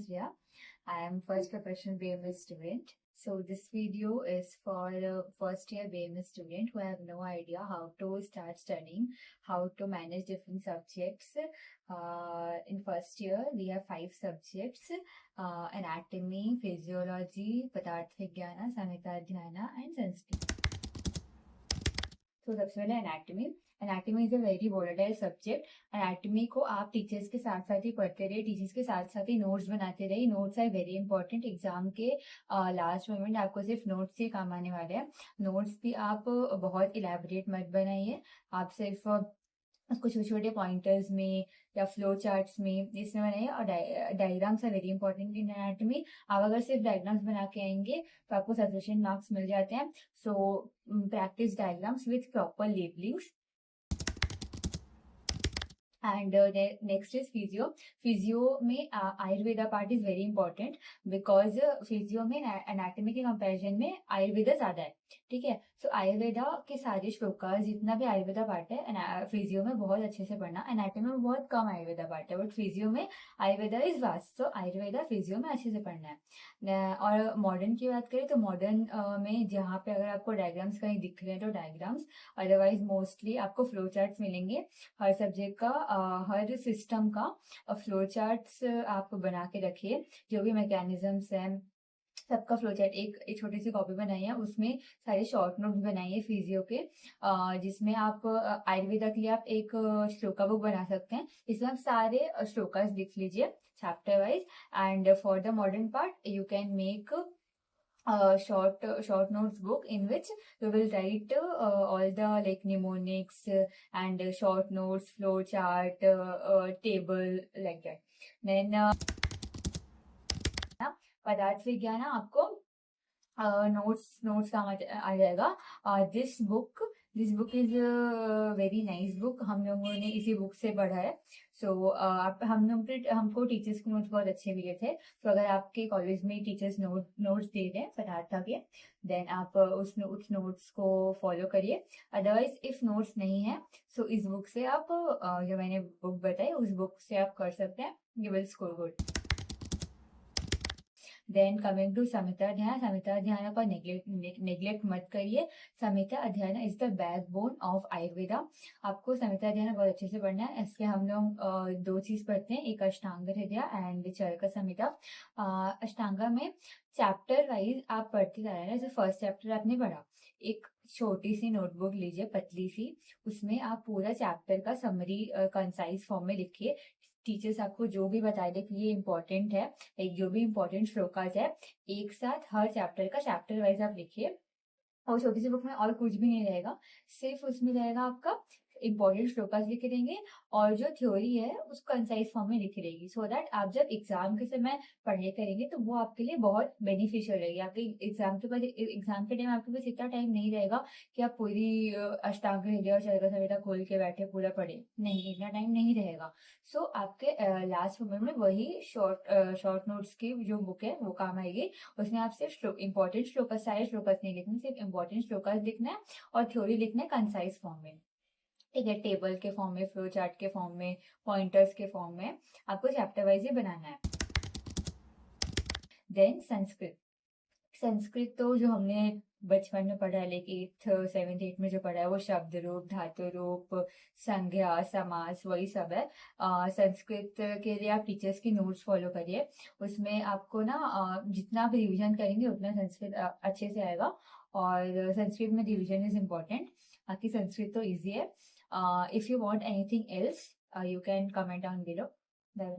is Ria. I am first professional BMS student. So this video is for first year BMS student who have no idea how to start studying, how to manage different subjects. In first year, we have 5 subjects: anatomy, physiology, Padarth Vigyana, Samhita Adhyayana, and Sanskrit. तो सबसे पहले anatomy is a very volatile subject. Anatomy को आप teachers के साथ साथ ही पढ़ते रहिए, टीचर्स के साथ साथ ही नोट्स बनाते रहिए। Notes are very important. Exam के लास्ट मोमेंट आपको सिर्फ नोट्स ही काम आने वाले हैं। नोट्स भी आप बहुत इलेबोरेट मत बनाइए, आप सिर्फ उसको छोटे छोटे पॉइंटर्स में या फ्लो चार्ट्स में इसमें बनाइए। और diagrams are very important in anatomy. आप अगर सिर्फ डायग्राम्स बना के आएंगे तो आपको सफिशिएंट मार्क्स मिल जाते हैं। So practice diagrams with proper labellings. And next is physio. Physio में Ayurveda part is very important because physio में एनाटॉमी के कंपैरिजन में आयुर्वेदा ज्यादा है। ठीक है, सो आयुर्वेदा के सारे श्लोका, जितना भी आयुर्वेदा पार्ट है फिजियो में बहुत अच्छे से पढ़ना। एनाटॉमी में बहुत कम आयुर्वेदा पार्ट है, बट फिजियो में आयुर्वेदा इज वास्ट, तो आयुर्वेदा फिजियो में अच्छे से पढ़ना है। और मॉडर्न की बात करें तो मॉडर्न में जहाँ पे अगर आपको डायग्राम्स कहीं दिख रहे हैं तो डायग्राम्स, अदरवाइज मोस्टली आपको फ्लो चार्ट्स मिलेंगे। हर सब्जेक्ट का हर सिस्टम का फ्लो चार्ट्स आप बना के रखिए। जो भी मैकेनिज्म्स हैं सबका फ्लो चार्ट एक छोटी सी कॉपी बनाइए, उसमें सारे शॉर्ट नोट्स बनाइए फिजियो के, जिसमें आप आयुर्वेदा के लिए आप एक श्लोका बुक बना सकते हैं। इसमें आप सारे श्लोकास लिख लीजिए chapter wise. And for the modern part you can make short notes book in which you will write all the like mnemonics and short notes, flow chart, table like that. Then पदार्थ विज्ञान आपको notes काम आ जाएगा। This book is very nice book. हम लोगों ने इसी book से पढ़ा है। सो हमको टीचर्स के नोट्स बहुत अच्छे मिले थे। तो अगर आपके कॉलेज में टीचर्स नोट्स दे रहे हैं पदार्थ के, देन आप उस नोट्स को फॉलो करिए। अदरवाइज इफ नोट्स नहीं है सो इस बुक से आप जो मैंने बुक बताई उस बुक से आप कर सकते हैं। You will score good. Then coming to Samhita Adhyayan. Samhita Adhyayan का नेग्लेक्ट मत करिए। Samhita Adhyayan is the backbone of Ayurveda. आपको संहिता अध्ययन बहुत अच्छे से पढ़ना है। इसके हम लोग 2 चीज पढ़ते हैं, एक अष्टांग हृदय एंड चरक संहिता। अष्टांगा में चैप्टर वाइज आप पढ़ते जा रहे हैं। जैसे फर्स्ट चैप्टर आपने पढ़ा, एक छोटी सी नोटबुक लीजिए पतली सी, उसमें आप पूरा चैप्टर का समरी कंसाइज फॉर्म में लिखिए। टीचर्स आपको जो भी बताए थे कि ये इंपॉर्टेंट है, एक जो भी इंपॉर्टेंट श्लोकाज है, एक साथ हर चैप्टर का चैप्टर वाइज आप लिखिए। और छोटी सी बुक में और कुछ भी नहीं रहेगा, सिर्फ उसमें रहेगा आपका इंपॉर्टेंट श्लोकास लिखे रहेंगे और जो थ्योरी है उसको कंसाइज फॉर्म में लिखी रहेगी। सो दैट आप जब एग्जाम के समय पढ़ाई करेंगे तो वो आपके लिए बहुत बेनिफिशियल रहेगी। आपके एग्जाम के टाइम आपके पास इतना टाइम नहीं रहेगा कि आप पूरी अष्टांग हृदय और चरक संहिता खोल के बैठे पूरा पढ़े, नहीं, इतना टाइम नहीं रहेगा। सो आपके लास्ट मोमेंट में वही शॉर्ट नोट्स की जो बुक है वो काम आएगी। उसमें आप सिर्फ इंपॉर्टेंट श्लोकास, सारे श्लोकास नहीं लिखने, सिर्फ इंपॉर्टेंट श्लोकास लिखना है और थ्योरी लिखना है कंसाइज फॉर्म में। ठीक है, टेबल के फॉर्म में, फ्लो चार्ट के फॉर्म में, पॉइंटर्स के फॉर्म में आपको चैप्टर वाइज ही बनाना है। देन संस्कृत तो जो हमने बचपन में पढ़ा है, लाइक 8th 7th 8th में जो पढ़ा है वो शब्द रूप, धातु रूप, संज्ञा, समास, वही सब है। संस्कृत के लिए आप टीचर्स की नोट्स फॉलो करिए। उसमें आपको ना जितना आप रिविजन करेंगे उतना संस्कृत अच्छे से आएगा। और संस्कृत में रिविजन इज इम्पोर्टेंट। बाकी संस्कृत तो ईजी है। If you want anything else, you can comment down below. Bye.